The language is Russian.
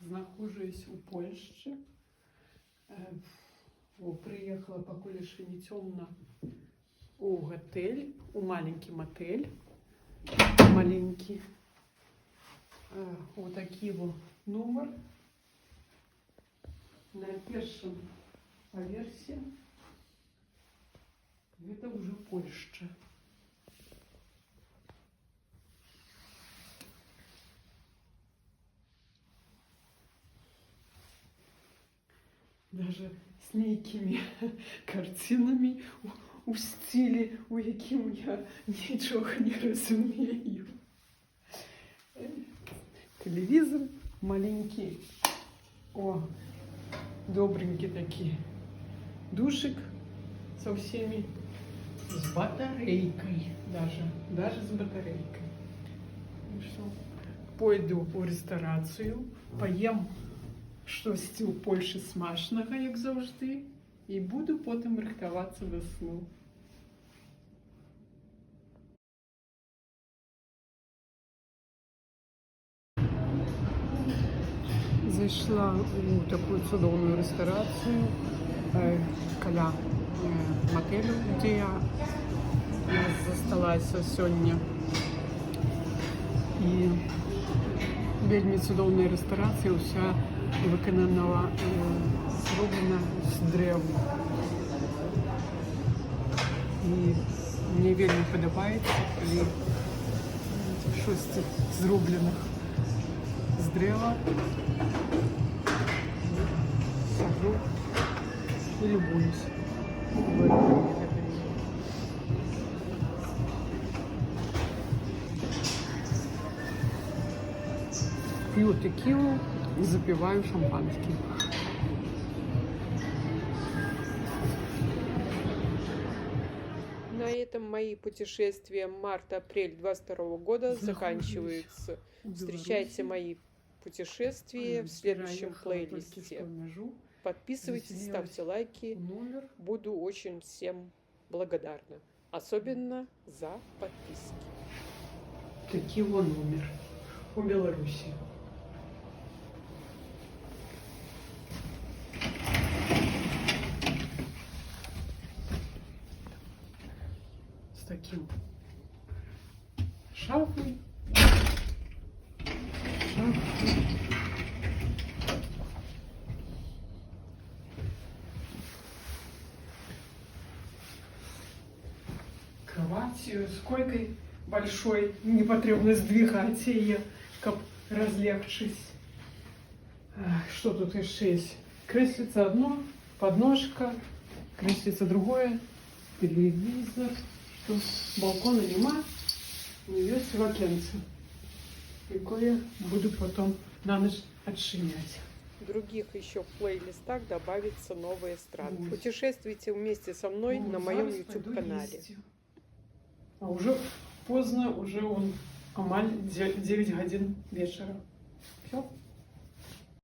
знаходжусь у Польщі. Приїхала, поки ще не темно, у готель, у маленький мотель. Маленький. Вот такий вот номер. На первом поверсе. Это уже Польша. Даже с некими картинами у стилі, у яким я нічого не розумію. Телевизор маленький. О, добренький такие. Душик со всеми. С батарейкой даже с батарейкой. Ну что, пойду в ресторацию, поем щось у Польщі смачного, як завжди, і буду потім рихтуватися до сну. Зайшла у таку чудовну ресторацію біля мотелю, де я засталася сьогодні. І вельми чудовна ресторація, вся виконана, зроблена з дерев. І мені вельми подобається, коли щось зроблених з дерева. Сижу і любуюсь. Пью текилу и запиваю шампанским. На этом мои путешествия март-апрель 2022 года заканчиваются. Встречайте мои путешествия в следующем плейлисте. Подписывайтесь, ставьте лайки. Буду очень всем благодарна. Особенно за подписки. Текила номер у Беларуси. С таким шафой. Кроватью, с койкой большой, не потребно сдвигать ее, как разлегшись. Что тут еще есть? Креслице одно, подножка, креслице другое, телевизор, что балкона нема, не есть в окенце. Якое буду потом на ночь отшинять. В других еще плейлистах добавятся новые страны. Путешествуйте вместе со мной на моем YouTube-канале. А уже поздно, уже он амаль 9 годин вечера. Все.